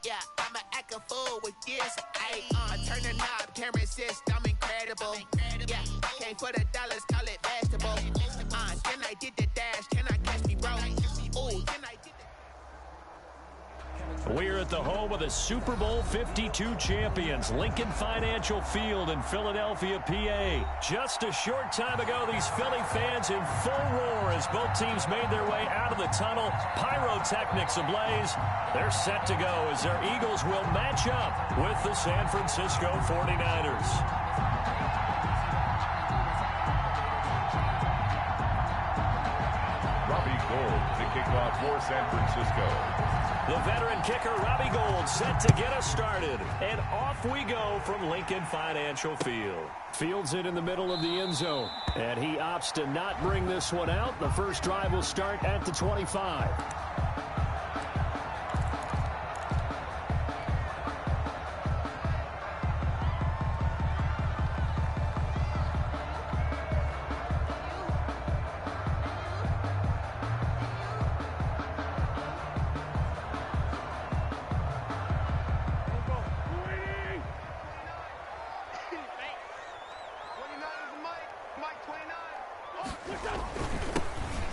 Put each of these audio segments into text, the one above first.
Yeah, I'ma act a fool with this. I turn the knob, camera assist, I'm incredible. Yeah, came for the dollars, call it basketball. Then I did the dash, can I catch me, bro? Ooh, then I did the... We're at the home of the Super Bowl 52 champions, Lincoln Financial Field in Philadelphia, PA. Just a short time ago, these Philly fans in full roar as both teams made their way out of the tunnel. Pyrotechnics ablaze. They're set to go as their Eagles will match up with the San Francisco 49ers. To kick off for San Francisco. The veteran kicker, Robbie Gould, set to get us started. And off we go from Lincoln Financial Field. Fields it in the middle of the end zone. And he opts to not bring this one out. The first drive will start at the 25.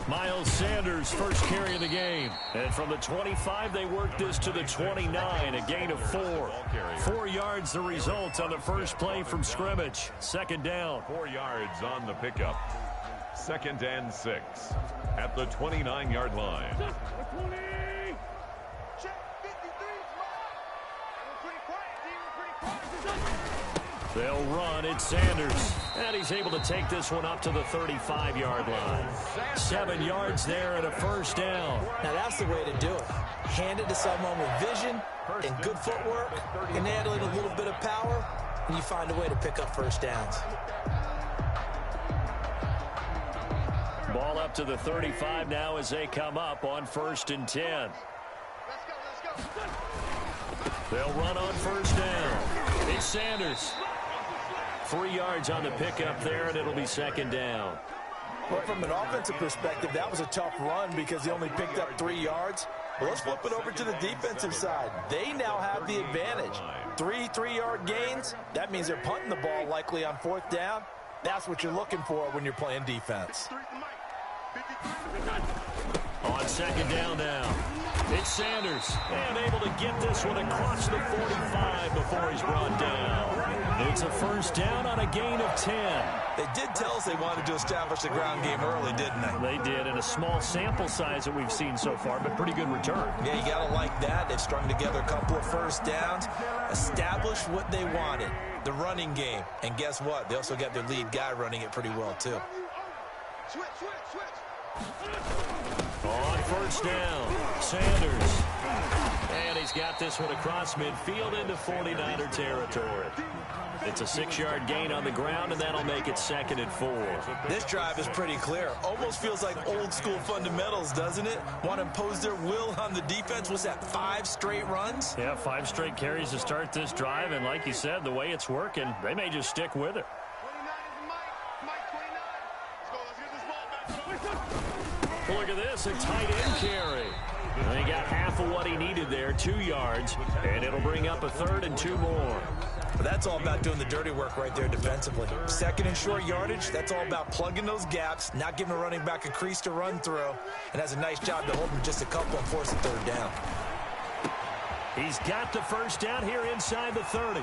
Miles Sanders first carry of the game. And from the 25, they work this to the 29, a gain of 4. 4 yards the result on the first play from scrimmage. Second down. 4 yards on the pickup. 2nd and 6 at the 29-yard line. They'll run. It's Sanders. And he's able to take this one up to the 35-yard line. 7 yards there and a first down. Now that's the way to do it. Hand it to someone with vision and good footwork, and add in a little bit of power, and you find a way to pick up first downs. Ball up to the 35 now as they come up on 1st and 10. They'll run on first down. It's Sanders. 3 yards on the pickup there, and it'll be 2nd down. Well, from an offensive perspective, that was a tough run because he only picked up 3 yards. Well, let's flip it over to the defensive side. They now have the advantage. 3 3-yard gains. That means they're punting the ball likely on 4th down. That's what you're looking for when you're playing defense. On 2nd down now. It's Sanders, and able to get this one across the 45 before he's brought down. It's a first down on a gain of 10. They did tell us they wanted to establish the ground game early, didn't they? They did, in a small sample size that we've seen so far, but pretty good return. Yeah, you got to like that. They've strung together a couple of first downs, established what they wanted, the running game. And guess what? They also got their lead guy running it pretty well, too. On first down, Sanders. And he's got this one across midfield into 49er territory. It's a 6-yard gain on the ground, and that'll make it 2nd and 4. This drive is pretty clear. Almost feels like old-school fundamentals, doesn't it? Want to impose their will on the defense. Was that 5 straight runs? Yeah, 5 straight carries to start this drive, and like you said, the way it's working, they may just stick with it. Look at this, a tight end carry. And he got half of what he needed there, 2 yards, and it'll bring up a 3rd and 2 more. But that's all about doing the dirty work right there defensively. 2nd and short yardage, that's all about plugging those gaps, not giving a running back a crease to run through, and has a nice job to hold him just a couple and force a 3rd down. He's got the first down here inside the 30.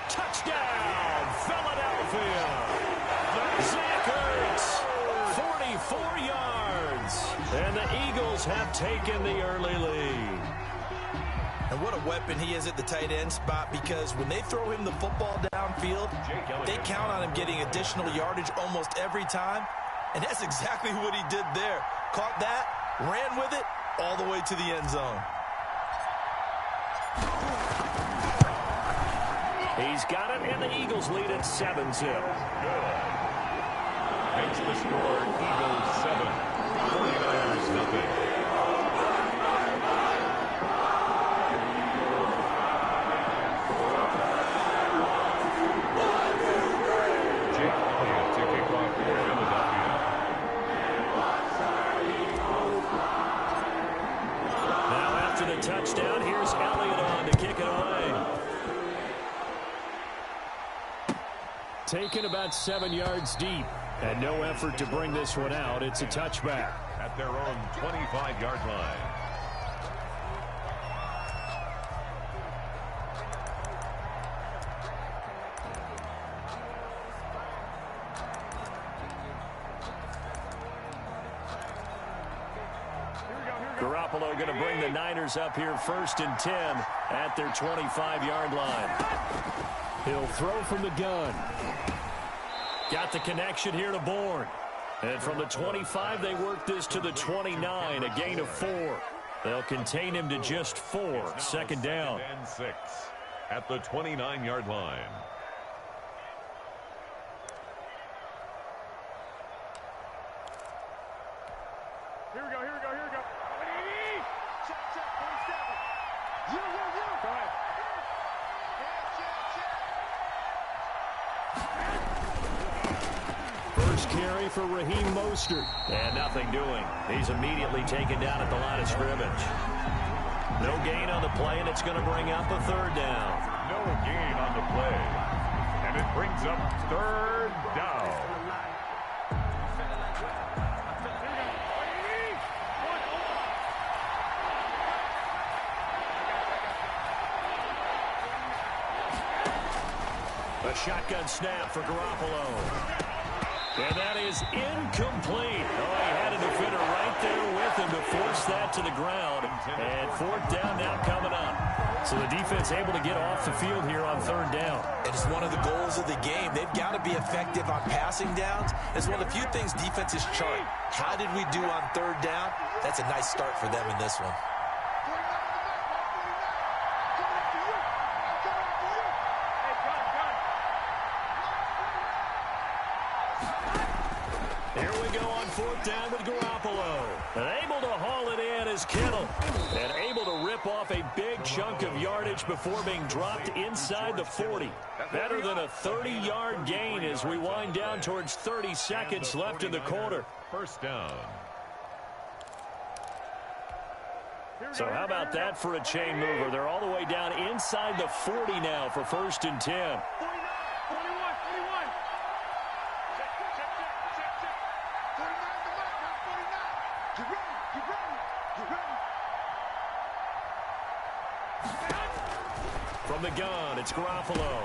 Touchdown, Philadelphia! Zach Ertz, 44 yards, and the Eagles have taken the early lead. And what a weapon he is at the tight end spot, because when they throw him the football downfield, they count on him getting additional yardage almost every time. And that's exactly what he did there. Caught that, ran with it, all the way to the end zone. He's got it, and the Eagles lead at 7-0. Makes the score Eagles 7, 49ers nothing. Touchdown. Here's Elliott on taken about 7 yards deep. And no effort to bring this one out. It's a touchback. At their own 25-yard line. Garoppolo going to bring the Niners up here 1st and 10 at their 25-yard line. He'll throw from the gun. Got the connection here to Bourne. And from the 25, they work this to the 29, a gain of 4. They'll contain him to just 4. Second down. And 6 at the 29-yard line. Here we go. Check, 47. You. Go ahead. First carry for Raheem Mostert. And nothing doing. He's immediately taken down at the line of scrimmage. No gain on the play, and it's going to bring up a 3rd down. No gain on the play. And it brings up 3rd down. A shotgun snap for Garoppolo. And that is incomplete. Oh, he had a defender right there with him to force that to the ground. And 4th down now coming up. So the defense able to get off the field here on 3rd down. It's one of the goals of the game. They've got to be effective on passing downs. It's one of the few things defenses chart. How did we do on 3rd down? That's a nice start for them in this one. Here we go on 4th down with Garoppolo. And able to haul it in is Kittle. And able to rip off a big chunk of yardage before being dropped inside the 40. Better than a 30-yard gain as we wind down towards 30 seconds left in the quarter. 1st down. So how about that for a chain mover? They're all the way down inside the 40 now for 1st and 10. From the gun, it's Garoppolo.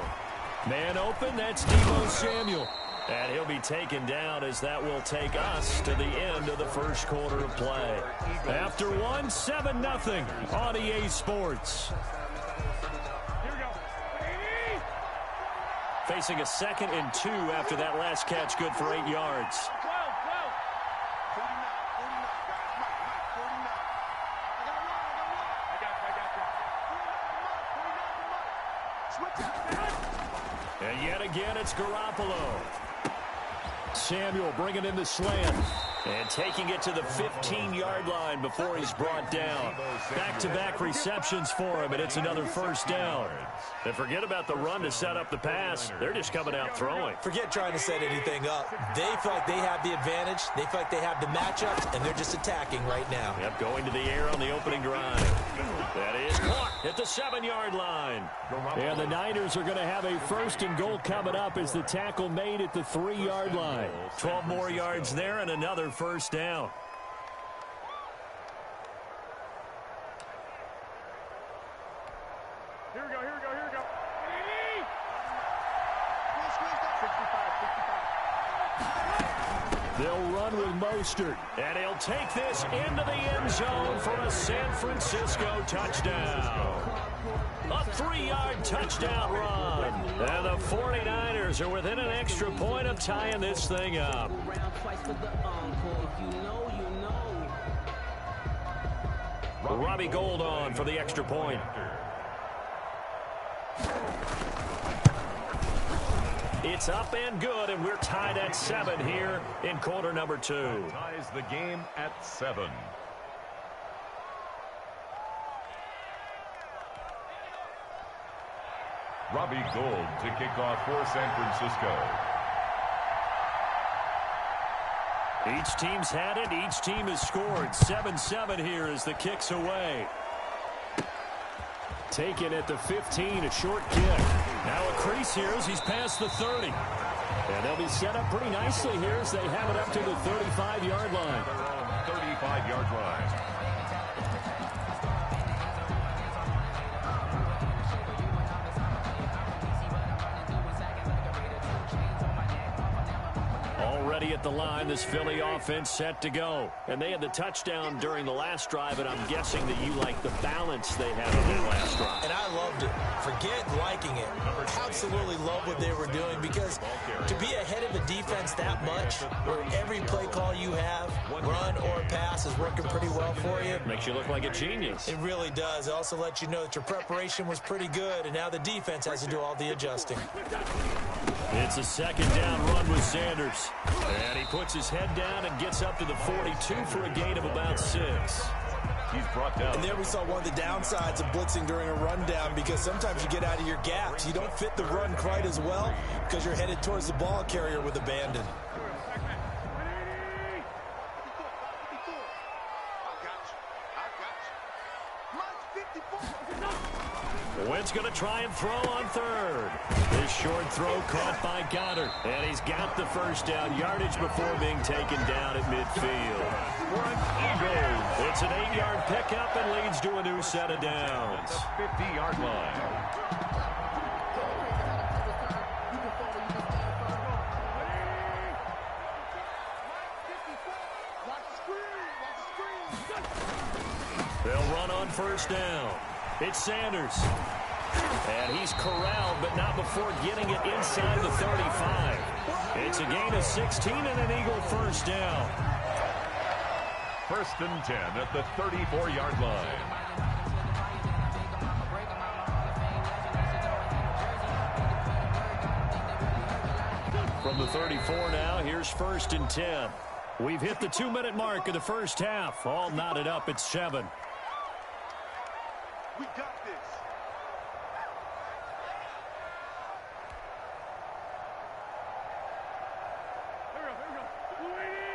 Man open, that's Deebo Samuel. And he'll be taken down as that will take us to the end of the 1st quarter of play. After 1, 7-0 on EA Sports. Facing a 2nd and 2 after that last catch, good for 8 yards. And yet again, it's Garoppolo. Samuel bringing in the slant. And taking it to the 15-yard line before he's brought down. Back-to-back receptions for him, and it's another 1st down. And forget about the run to set up the pass. They're just coming out throwing. Forget trying to set anything up. They feel like they have the advantage. They feel like they have the matchups, and they're just attacking right now. Yep, going to the air on the opening drive. That is caught at the 7-yard line. And the Niners are going to have a 1st and goal coming up as the tackle made at the 3-yard line. 12 more yards there and another 1st down. Here we go. They'll run with Mostert, and he'll take this into the end zone for a San Francisco touchdown. A 3-yard touchdown run. And the 49ers are within an extra point of tying this thing up. Robbie Gould on for the extra point. It's up and good, and we're tied at 7 here in quarter number 2. Ties the game at 7. Robbie Gould to kick off for San Francisco. Each team's had it. Each team has scored. 7-7 here as the kick's away. Taken at the 15, a short kick. Now a crease here as he's past the 30. And they'll be set up pretty nicely here as they have it up to the 35-yard line. 35-yard line. Already at the line, this Philly offense set to go. And they had the touchdown during the last drive, and I'm guessing that you like the balance they had on that last drive. And I loved it. Forget liking it. Absolutely love what they were doing, because to be ahead of a defense that much, where every play call you have, run or pass, is working pretty well for you. Makes you look like a genius. It really does. It also lets you know that your preparation was pretty good, and now the defense has to do all the adjusting. It's a second down run with Sanders. And he puts his head down and gets up to the 42 for a gain of about 6. He's brought down. And there we saw one of the downsides of blitzing during a rundown, because sometimes you get out of your gaps. You don't fit the run quite as well because you're headed towards the ball carrier with abandon. Wentz going to try and throw on third. This short throw caught by Goddard. And he's got the first down yardage before being taken down at midfield. It's an 8-yard pickup and leads to a new set of downs. 50-yard line. They'll run on first down. It's Sanders. And he's corralled, but not before getting it inside the 35. It's a gain of 16 and an Eagle first down. 1st and 10 at the 34-yard line. From the 34 now, here's 1st and 10. We've hit the 2-minute mark of the first half. All knotted up at 7. We got this.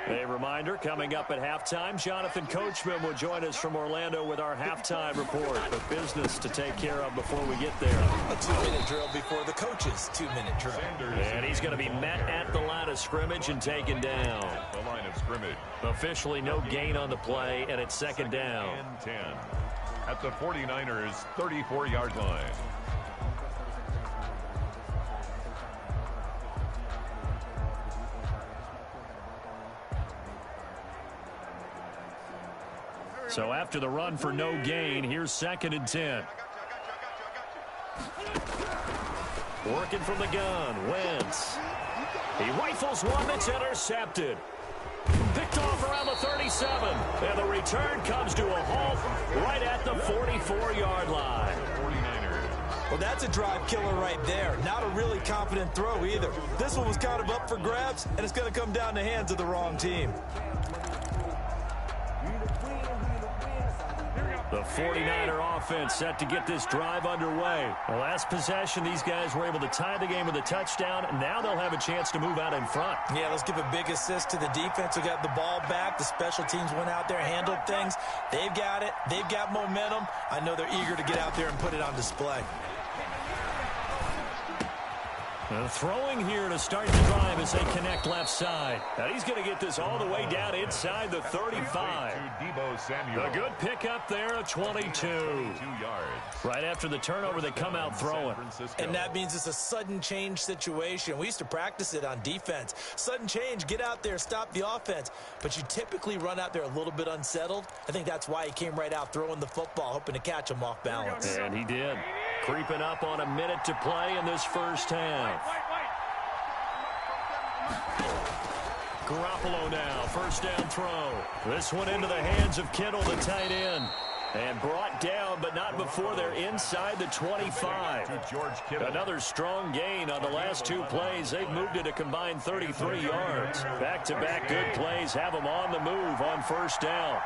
A reminder, coming up at halftime, Jonathan Coachman will join us from Orlando with our halftime report. But business to take care of before we get there. A 2-minute drill before the coach's 2-minute drill. And he's going to be met at the line of scrimmage and taken down. The line of scrimmage. Officially no gain on the play, and it's second down. And 10 at the 49ers' 34-yard line. So after the run for no gain, here's 2nd and 10. Working from the gun, Wentz. He rifles one that's intercepted. Picked off around the 37. And the return comes to a halt right at the 44-yard line. 49ers. Well, that's a drive killer right there. Not a really confident throw either. This one was kind of up for grabs, and it's going to come down the hands of the wrong team. The 49er offense set to get this drive underway. The last possession, these guys were able to tie the game with a touchdown. Now they'll have a chance to move out in front. Yeah, let's give a big assist to the defense who got the ball back. The special teams went out there, handled things. They've got it. They've got momentum. I know they're eager to get out there and put it on display. Throwing here to start the drive as they connect left side. And he's going to get this all the way down inside the 35. A good pickup there of 22. Right after the turnover, they come out throwing. And that means it's a sudden change situation. We used to practice it on defense. Sudden change, get out there, stop the offense. But you typically run out there a little bit unsettled. I think that's why he came right out throwing the football, hoping to catch him off balance. And he did. Creeping up on a minute to play in this first half. Garoppolo now, first down throw. This one into the hands of Kittle, the tight end. And brought down, but not before they're inside the 25. Another strong gain on the last 2 plays. They've moved it a combined 33 yards. Back-to-back good plays have them on the move on first down.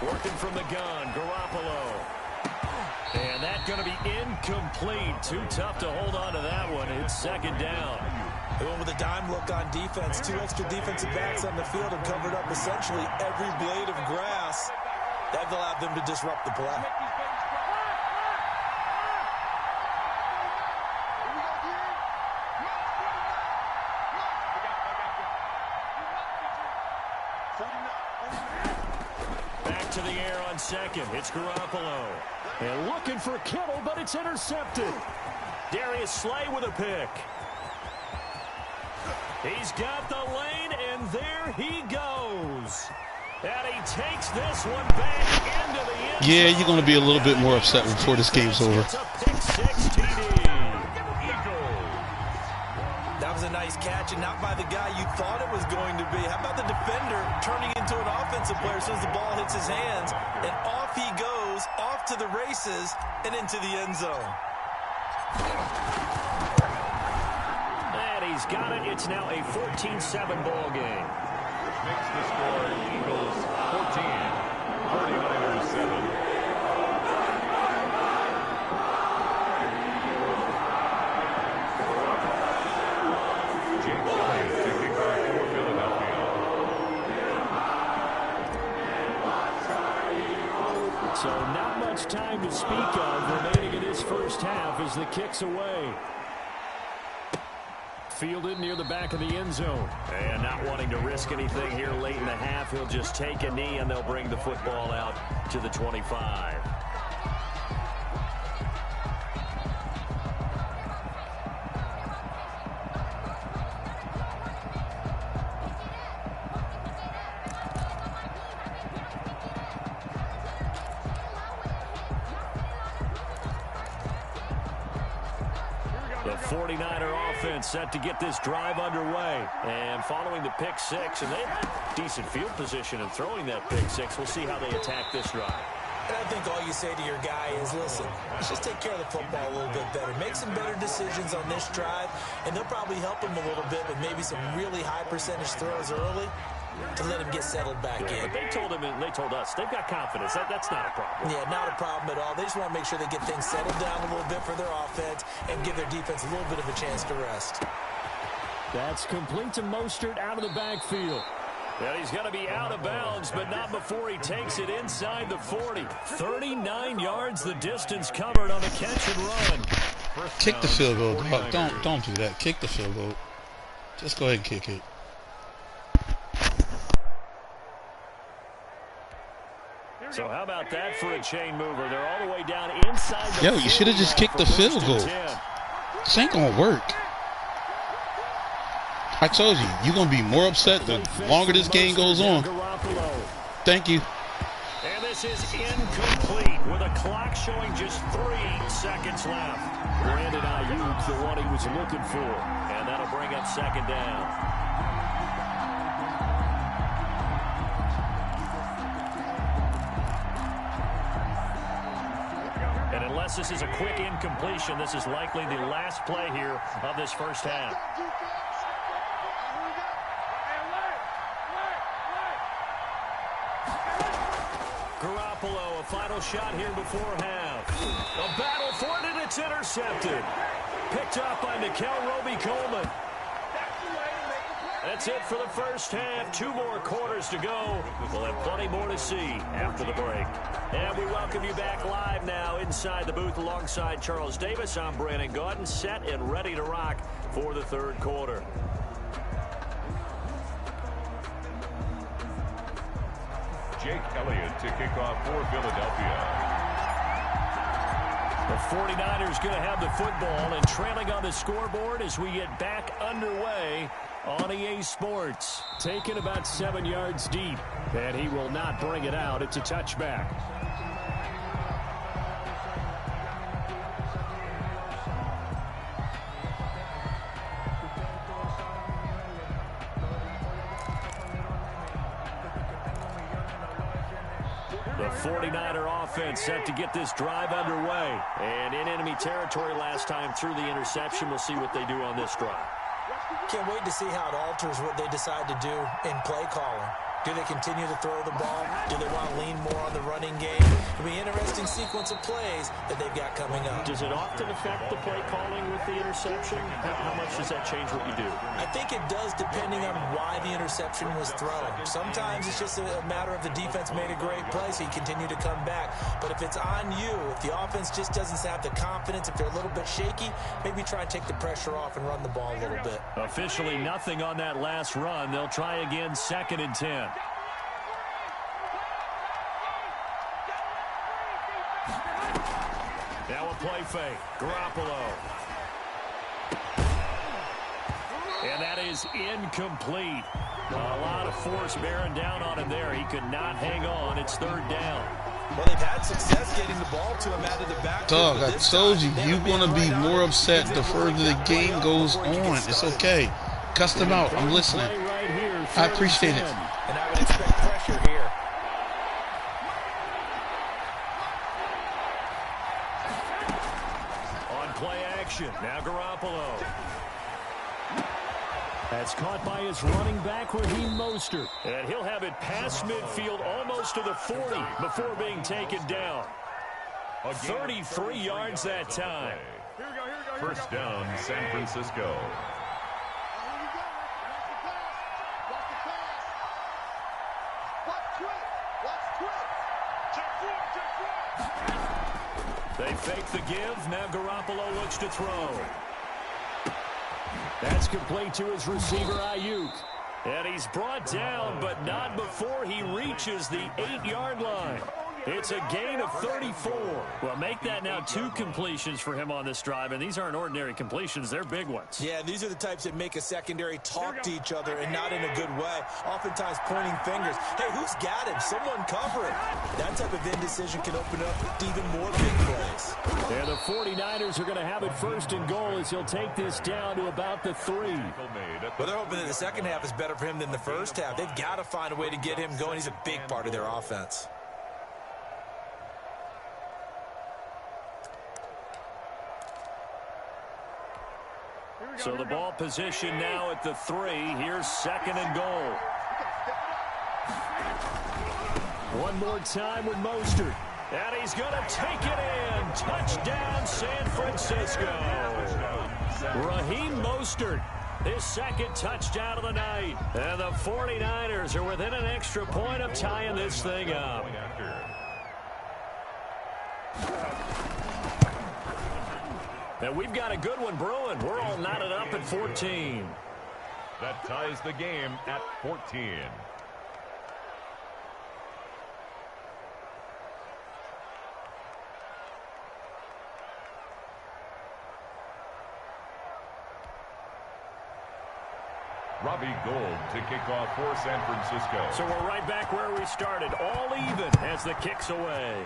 Working from the gun, Garoppolo. And that's going to be incomplete. Too tough to hold on to that one. It's second down. They went with a dime look on defense. 2 extra defensive backs on the field and covered up essentially every blade of grass. That allowed them to disrupt the play. to the air on second. It's Garoppolo. And looking for Kittle, but it's intercepted. Darius Slay with a pick. He's got the lane, and there he goes. And he takes this one back into the end zone. Yeah, you're going to be a little bit more upset before this game's over. It's a pick six TD. That was a nice catch, and not by the guy you thought it was going to be. How about the defender turning into an offensive player as soon as the ball hits his hands, and off he goes, off to the races, and into the end zone. And he's got it. It's now a 14-7 ball game. Makes the score Eagles 14, 49ers 7. So not much time to speak of remaining in his first half as the kick's away. Fielded near the back of the end zone. And not wanting to risk anything here late in the half, he'll just take a knee and they'll bring the football out to the 25. The 49er offense set to get this drive underway. And following the pick six, and they have decent field position in throwing that pick six. We'll see how they attack this drive. And I think all you say to your guy is, listen, let's just take care of the football a little bit better. Make some better decisions on this drive, and they'll probably help him a little bit with maybe some really high percentage throws early to let him get settled back in. But they told him and they told us they've got confidence. That's not a problem. Yeah, not a problem at all. They just want to make sure they get things settled down a little bit for their offense and give their defense a little bit of a chance to rest. That's complete to Mostert out of the backfield. And he's going to be out of bounds, but not before he takes it inside the 40. 39 yards the distance covered on the catch and run. Kick the field goal, dog. Don't do that. Kick the field goal. Just go ahead and kick it. So how about that for a chain mover? They're all the way down inside the Yo, you should have just kicked the field goal. This ain't going to work. I told you, you're going to be more upset the longer this game goes on. Thank you. And this is incomplete with a clock showing just 3 seconds left. Brandon Ayuk, the one he was looking for. And that'll bring up second down. And unless this is a quick incompletion, this is likely the last play here of this first half. Garoppolo, a final shot here before half. A battle for it, and it's intercepted. Picked up by Nickel Roby-Coleman. That's it for the first half. 2 more quarters to go. We'll have plenty more to see after the break. And we welcome you back live now inside the booth alongside Charles Davis. I'm Brandon Gaudin, set and ready to rock for the third quarter. Jake Elliott to kick off for Philadelphia. The 49ers going to have the football and trailing on the scoreboard as we get back underway on EA Sports. Taken about 7 yards deep, and he will not bring it out. It's a touchback. The 49er offense set to get this drive underway. And in enemy territory last time through the interception. We'll see what they do on this drive. Can't wait to see how it alters what they decide to do in play calling. Do they continue to throw the ball? Do they want to lean more on the running game? It'll be an interesting sequence of plays that they've got coming up. Does it often affect the play calling with the interception? How much does that change what you do? I think it does depending on why the interception was thrown. Sometimes it's just a matter of the defense made a great play, so you continue to come back. But if it's on you, if the offense just doesn't have the confidence, if they're a little bit shaky, maybe try and take the pressure off and run the ball a little bit. Officially nothing on that last run. They'll try again 2nd and 10. Now a play fake. Garoppolo. And that is incomplete. A lot of force bearing down on him there. He could not hang on. It's third down. Well, they've had success getting the ball to him out of the back. Dog, I told you, you're going to be more upset the further the game goes on. It's okay. Cuss them out. I'm listening. I appreciate it. And I would expect pressure here. On play action. Now Garoppolo. That's caught by his running back, Raheem Mostert. And he'll have it past midfield almost to the 40 before being taken down. 33 yards that time. First down, San Francisco. They fake the give. Now Garoppolo looks to throw. That's complete to his receiver, Ayuk. And he's brought down, but not before he reaches the 8-yard line. It's a gain of 34. Well, make that now 2 completions for him on this drive, and these aren't ordinary completions. They're big ones. Yeah, these are the types that make a secondary talk to each other and not in a good way. Oftentimes pointing fingers. Hey, who's got him? Someone cover it. That type of indecision can open up to even more big plays. And the 49ers are going to have it first and goal as he'll take this down to about the 3. Well, they're hoping that the second half is better for him than the first half. They've got to find a way to get him going. He's a big part of their offense. So the ball position now at the 3. Here's second and goal. One more time with Mostert. And he's going to take it in. Touchdown, San Francisco. Raheem Mostert, his second touchdown of the night. And the 49ers are within an extra point of tying this thing up. And we've got a good one brewing. We're all knotted up at 14. That ties the game at 14. Robbie Gould to kick off for San Francisco. So we're right back where we started, all even as the kick's away.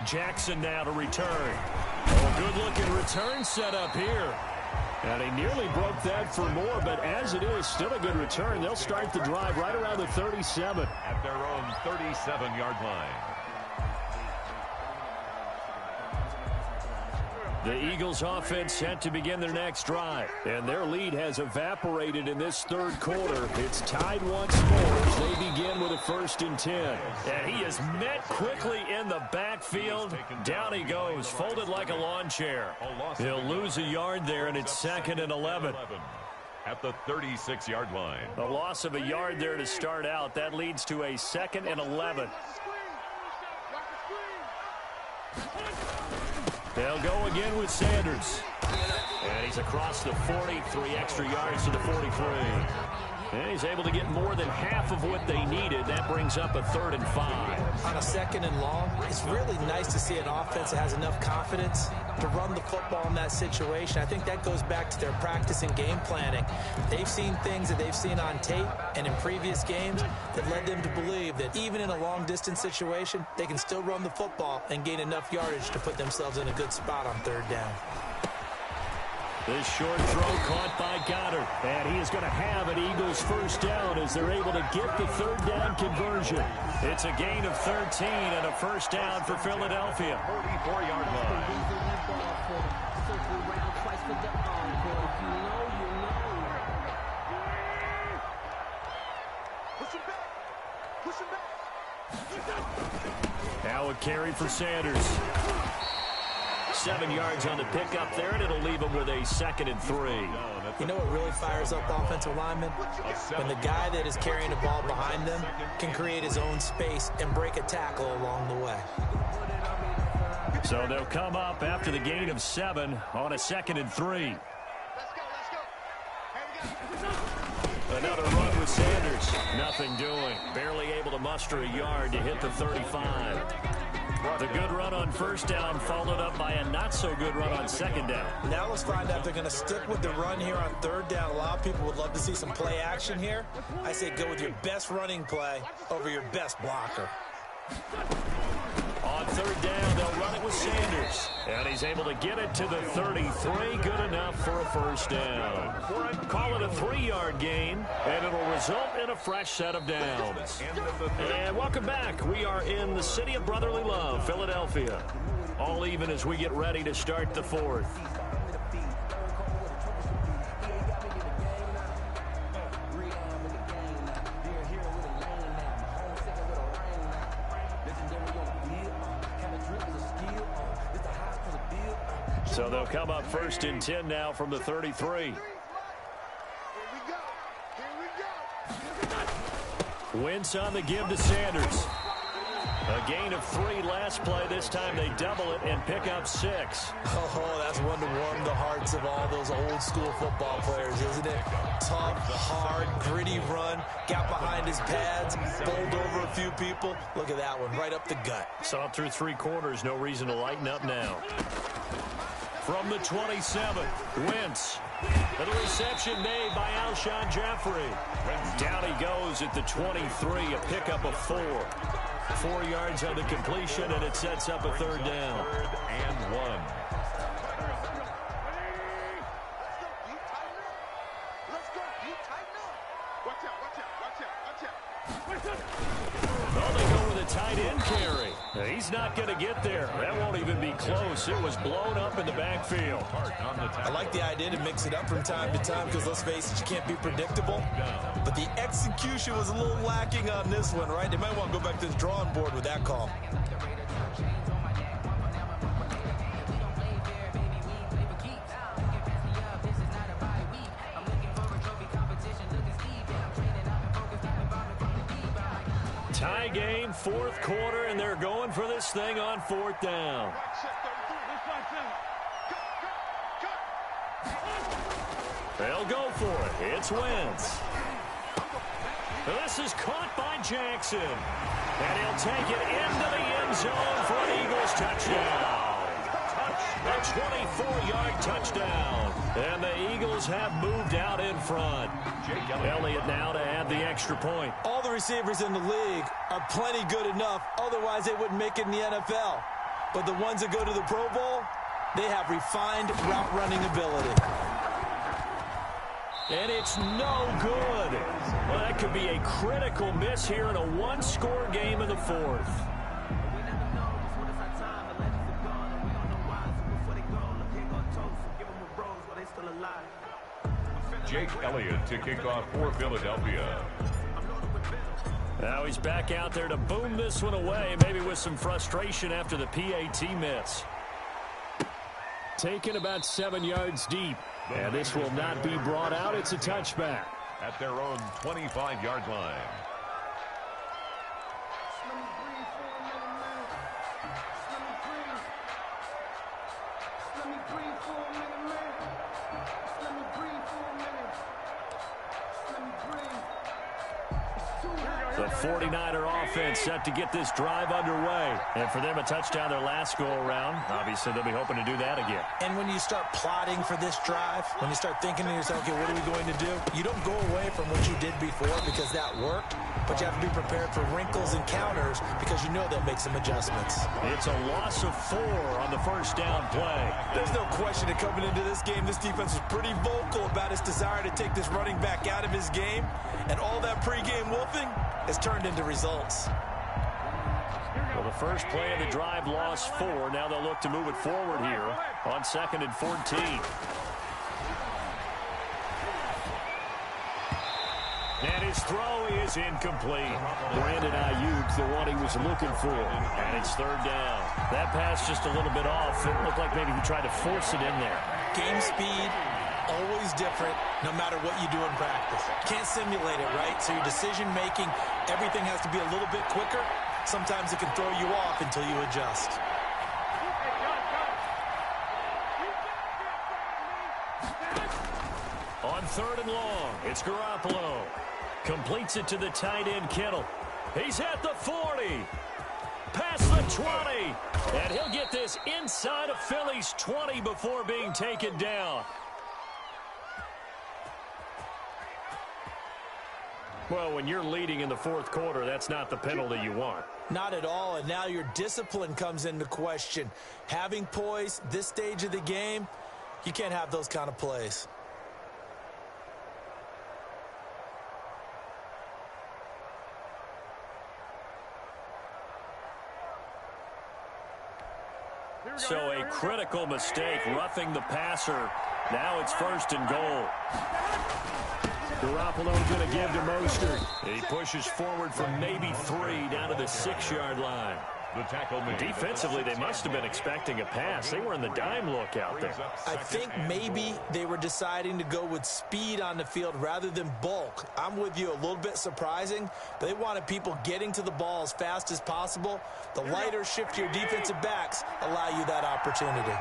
Jackson now to return. Oh, good-looking return set up here. And he nearly broke that for more, but as it is, still a good return. They'll start the drive right around the 37. At their own 37-yard line. The Eagles offense set to begin their next drive. And their lead has evaporated in this third quarter. It's tied once more as they begin with a 1st and 10. And he is met quickly in the backfield. Down he goes, folded like a lawn chair. He'll lose a yard there, and it's 2nd and 11. At the 36-yard line. A loss of a yard there to start out. That leads to a 2nd and 11. They'll go again with Sanders. And he's across the 40, 3 extra yards to the 43. And he's able to get more than half of what they needed. That brings up a 3rd and 5. On a 2nd and long, it's really nice to see an offense that has enough confidence to run the football in that situation. I think that goes back to their practice and game planning. They've seen things that they've seen on tape and in previous games that led them to believe that even in a long-distance situation, they can still run the football and gain enough yardage to put themselves in a good spot on 3rd down. This short throw caught by Goddard. And he is going to have an Eagles 1st down as they're able to get the 3rd down conversion. It's a gain of 13 and a 1st down for Philadelphia. 44-yard line. Now a carry for Sanders. 7 yards on the pickup there, and it'll leave him with a 2nd and 3. You know what really fires up offensive linemen? When the guy that is carrying the ball behind them can create his own space and break a tackle along the way. So they'll come up after the gain of 7 on a 2nd and 3. Another run with Sanders. Nothing doing. Barely able to muster a yard to hit the 35. The good run on first down followed up by a not-so-good run on second down. Now let's find out if they're going to stick with the run here on third down. A lot of people would love to see some play action here. I say go with your best running play over your best blocker. On third down, they'll run it with Sanders. And he's able to get it to the 33. Good enough for a first down. Call it a 3-yard gain, and it'll result in a fresh set of downs. And welcome back. We are in the city of brotherly love, Philadelphia. All even as we get ready to start the fourth. So they'll come up first and 10 now from the 33. Wentz on the give to Sanders. A gain of 3 last play. This time they double it and pick up 6. Oh, that's one to warm the hearts of all those old school football players, isn't it? Tough, hard, gritty run. Got behind his pads, bowled over a few people. Look at that one, right up the gut. Saw it through 3 quarters. No reason to lighten up now. From the 27, Wentz. And a reception made by Alshon Jeffrey. Down he goes at the 23, a pickup of 4. 4 yards on the completion, and it sets up a third down. Third and 1. Oh, they go with a tight end carry. He's not going to get there. That won't even be close. It was blown up in the backfield. I like the idea to mix it up from time to time because, let's face it, you can't be predictable. But the execution was a little lacking on this one, right? They might want to go back to the drawing board with that call. Tie game, 4th quarter, and they're going for this thing on 4th down. They'll go for it. It's Wentz. This is caught by Jackson. And he'll take it into the end zone for an Eagles touchdown. A 24-yard touchdown. And the Eagles have moved out in front. Elliott now to add the extra point. All the receivers in the league are plenty good enough. Otherwise, they wouldn't make it in the NFL. But the ones that go to the Pro Bowl, they have refined route running ability. And it's no good. Well, that could be a critical miss here in a 1-score game in the 4th. Jake Elliott to kick off for Philadelphia. Now he's back out there to boom this one away, maybe with some frustration after the PAT miss. Taken about 7 yards deep. And this will not be brought out. It's a touchback. At their own 25-yard line. The 49er offense set to get this drive underway. And for them, a touchdown their last go-around. Obviously, they'll be hoping to do that again. And when you start plotting for this drive, when you start thinking to yourself, okay, what are we going to do? You don't go away from what you did before because that worked, but you have to be prepared for wrinkles and counters because you know they'll make some adjustments. It's a loss of 4 on the first down play. There's no question that coming into this game, this defense was pretty vocal about its desire to take this running back out of his game, and all that pregame wolfing has turned into results. Well, the first play of the drive lost 4. Now they'll look to move it forward here on 2nd and 14. And his throw is incomplete. Brandon Ayuk, the one he was looking for. And it's 3rd down. That pass just a little bit off. It looked like maybe he tried to force it in there. Game speed, always different, no matter what you do in practice. Can't simulate it, right? So your decision-making, everything has to be a little bit quicker. Sometimes it can throw you off until you adjust. On 3rd and long, it's Garoppolo. Completes it to the tight end, Kittle. He's at the 40. Past the 20. And he'll get this inside of Philly's 20 before being taken down. Well, when you're leading in the fourth quarter, that's not the penalty you want. Not at all, and now your discipline comes into question. Having poise this stage of the game, you can't have those kind of plays. So a critical mistake, roughing the passer. Now it's 1st and goal. Garoppolo going to give to Mostert. He pushes forward from maybe 3 down to the 6-yard line. The tackle made. Defensively, they must have been expecting a pass. They were in the dime look out there. I think maybe they were deciding to go with speed on the field rather than bulk. I'm with you, a little bit surprising. But they wanted people getting to the ball as fast as possible. The lighter, shiftier defensive backs allow you that opportunity.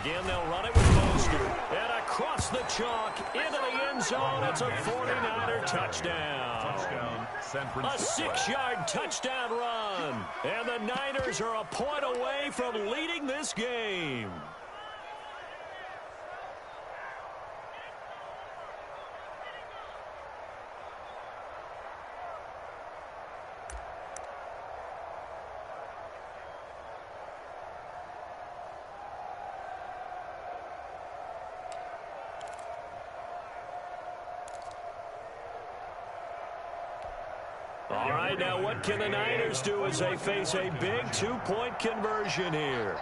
Again, they'll run it with Mostert. And across the chalk, into the end zone. It's a 49er touchdown. San A Francisco. 6-yard touchdown run. And the Niners are a point away from leading this game. All right, now what can the Niners do as they face a big 2-point conversion here?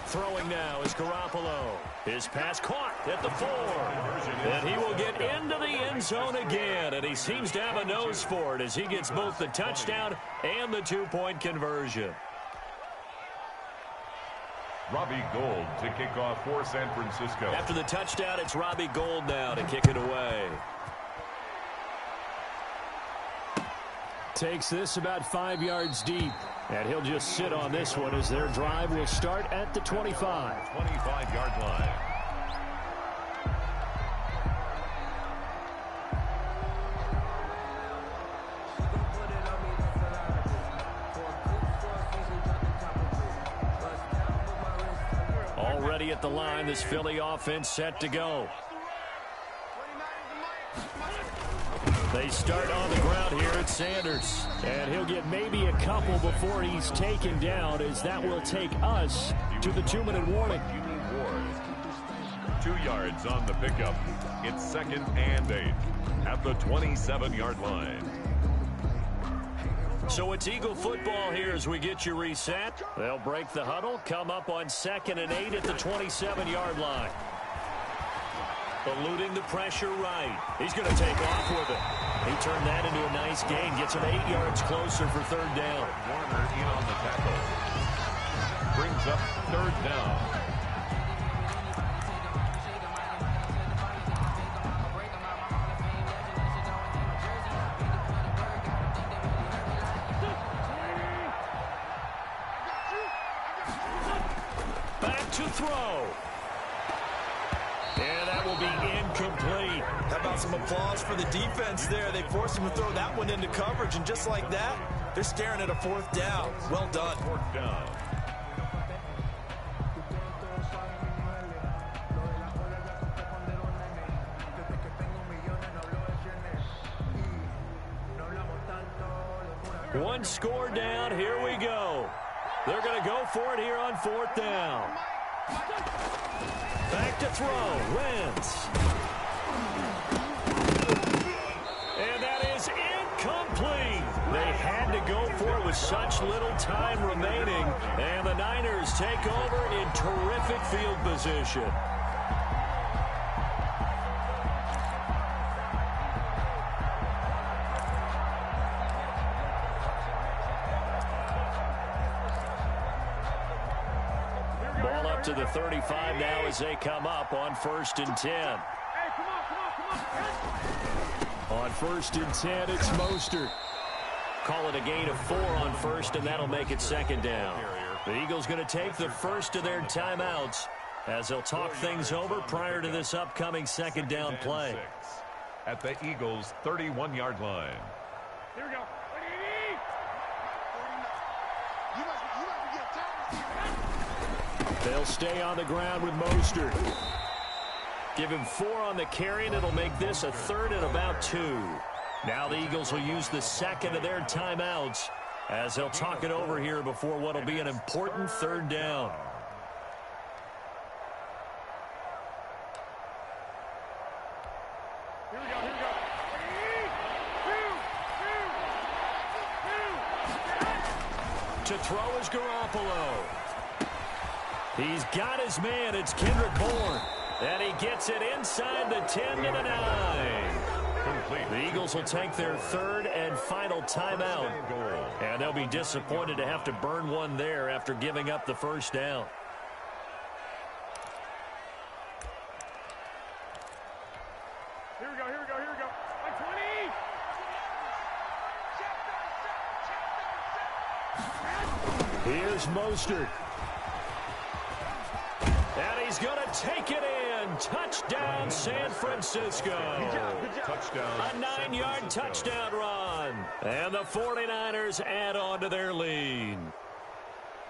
Throwing now is Garoppolo. His pass caught at the 4. And he will get into the end zone again. And he seems to have a nose for it as he gets both the touchdown and the 2-point conversion. Robbie Gould to kick off for San Francisco. After the touchdown, it's Robbie Gould now to kick it away. Takes this about 5 yards deep. And he'll just sit on this one as their drive will start at the 25. 25-yard line. Already at the line, this Philly offense set to go. They start on the ground here at Sanders. And he'll get maybe a couple before he's taken down, as that will take us to the 2-minute warning. 2 yards on the pickup. It's 2nd and 8 at the 27-yard line. So it's Eagle football here as we get you reset. They'll break the huddle, come up on 2nd and 8 at the 27-yard line. Eluding the pressure right. He's going to take off with it. He turned that into a nice gain. Gets him 8 yards closer for 3rd down. Warner in on the tackle. Brings up 3rd down. Back to throw. And that will be incomplete. How about some applause for the defense there? They forced him to throw that one into coverage, and just like that, they're staring at a 4th down. Well done. 4th down. One score down. Here we go. They're going to go for it here on 4th down. Back to throw. Wentz. And that is incomplete. They had to go for it with such little time remaining. And the Niners take over in terrific field position. Ball up to the 35 now as they come up on 1st and 10. Hey, come on. On 1st and 10, it's Mostert. Call it a gain of 4 on 1st, and that'll make it 2nd down. The Eagles going to take the first of their timeouts as they'll talk things over prior to this upcoming 2nd down play. at the Eagles' 31-yard line. Here we go. They'll stay on the ground with Mostert. Give him 4 on the carry, and it'll make this a 3rd and about 2. Now the Eagles will use the second of their timeouts as they'll talk it over here before what will be an important 3rd down. Here we go, here we go. To throw is Garoppolo. He's got his man. It's Kendrick Bourne. And he gets it inside the 10 to the 9. Complete. The Eagles will take their 3rd and final timeout. And they'll be disappointed to have to burn one there after giving up the 1st down. Here we go, here we go, here we go. Like 20. Here's Mostert. And he's going to take it in. Touchdown, San Francisco. Good job. Touchdown. A 9-yard touchdown run. And the 49ers add on to their lead.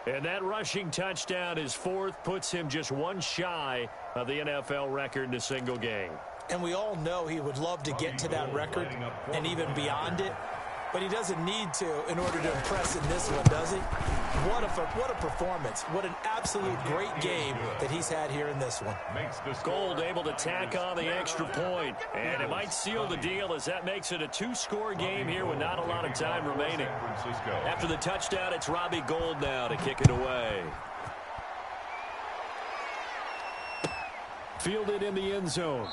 And that rushing touchdown, his 4th, puts him just 1 shy of the NFL record in a single game. And we all know he would love to get to that record and even beyond it. But he doesn't need to in order to impress in this one, does he? What a performance. What an absolute great game that he's had here in this one. Gold able to tack on the extra point. And it might seal the deal as that makes it a 2-score game here with not a lot of time remaining. After the touchdown, it's Robbie Gould now to kick it away. Fielded in the end zone.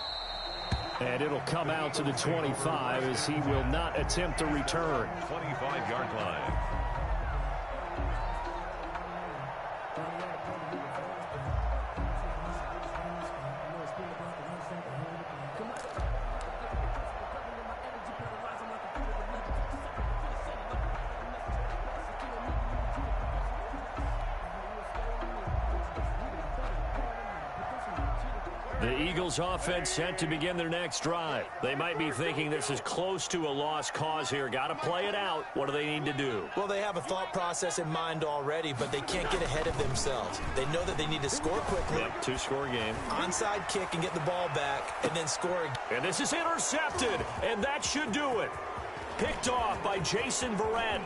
And it'll come out to the 25 as he will not attempt to return. 25-yard line. The Eagles offense set to begin their next drive. They might be thinking this is close to a lost cause here. Got to play it out. What do they need to do? Well, they have a thought process in mind already, but they can't get ahead of themselves. They know that they need to score quickly. Yep, 2-score game. Onside kick and get the ball back and then score again. And this is intercepted, and that should do it. Picked off by Jason Verrett.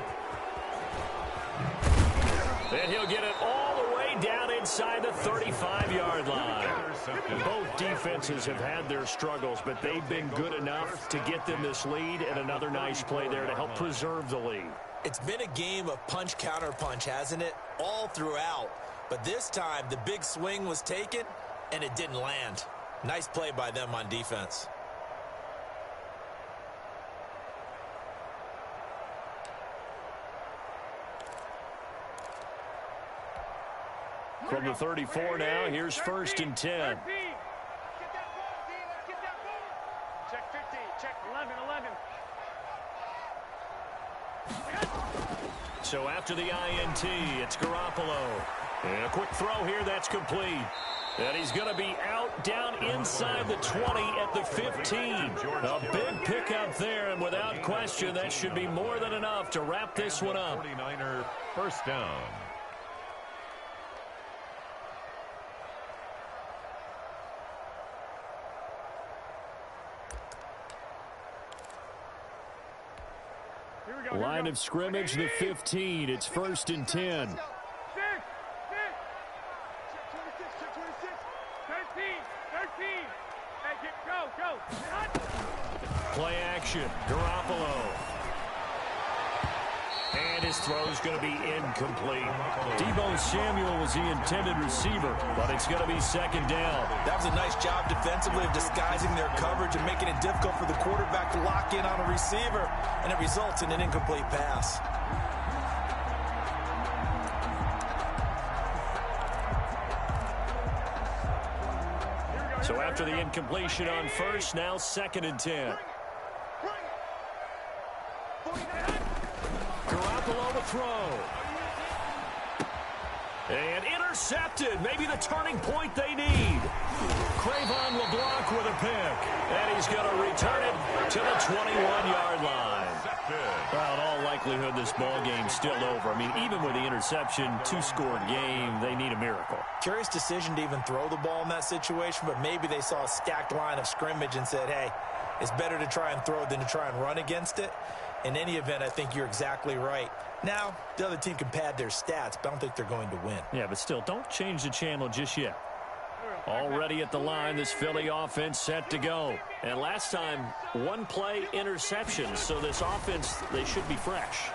And he'll get it all the way down inside the 35-yard line. Both defenses have had their struggles, but they've been good enough to get them this lead, and another nice play there to help preserve the lead. It's been a game of punch-counter-punch, hasn't it? All throughout. But this time, the big swing was taken, and it didn't land. Nice play by them on defense. From the 34 now, here's 1st and 10. Get that ball, D. Let's get that ball. Check 15. Check 11. So after the INT, it's Garoppolo. And a quick throw here, that's complete. And he's going to be out down inside the 20 at the 15. A big pickup there, and without question, that should be more than enough to wrap this one up. 49er first down. Line of scrimmage, the 15. It's 1st and 10. 26, 13. Hey, go. Play action. Garoppolo. And his throw's going to be incomplete. Deebo Samuel was the intended receiver, but it's going to be 2nd down. That was a nice job defensively of disguising their coverage and making it difficult for the quarterback to lock in on a receiver, and it results in an incomplete pass. So after the incompletion on 1st, now 2nd and 10. Garoppolo to throw. And intercepted. Maybe the turning point they need. Cravon will block with a pick. And he's going to return it to the 21-yard line. Well, in all likelihood, this ball game's still over. I mean, even with the interception, two-score game, they need a miracle. Curious decision to even throw the ball in that situation, but maybe they saw a stacked line of scrimmage and said, hey, it's better to try and throw than to try and run against it. In any event, I think you're exactly right. Now, the other team can pad their stats, but I don't think they're going to win. Yeah, but still, don't change the channel just yet. Already at the line, this Philly offense set to go. And last time, one-play interception. So this offense, they should be fresh.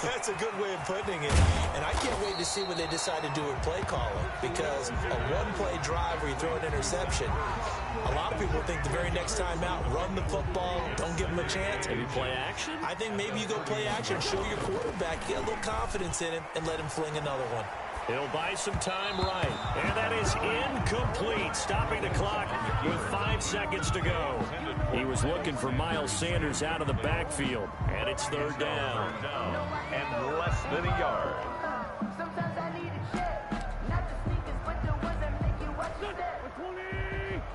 That's a good way of putting it. And I can't wait to see what they decide to do with play calling. Because a one-play drive where you throw an interception, a lot of people think the very next time out, run the football, don't give them a chance. Maybe play action? I think maybe you go play action, show your quarterback, get a little confidence in him, and let him fling another one. He'll buy some time right. And that is incomplete, stopping the clock with 5 seconds to go. He was looking for Miles Sanders out of the backfield, and it's third down. And less than a yard. Sometimes I need a check, not the sneakers, but the ones that make you watch your step. 20. Let's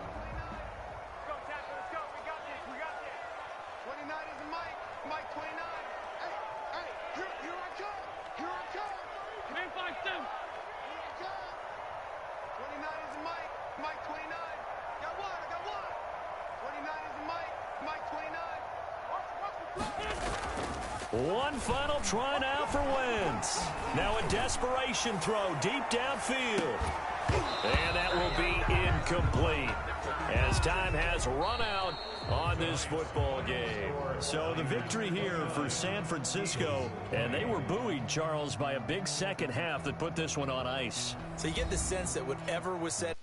go, Tapper, let's go. We got this, we got this. 29 is the Mike, Mike 29. Hey, here I come, here I come. Come in, 5-2. Here I come. 29 is the Mike, Mike 29. Got one, I got one. 29 is the Mike, Mike 29. One final try now for Wentz. Now a desperation throw deep downfield. And that will be incomplete as time has run out on this football game. So the victory here for San Francisco, and they were buoyed, Charles, by a big second half that put this one on ice. So you get the sense that whatever was said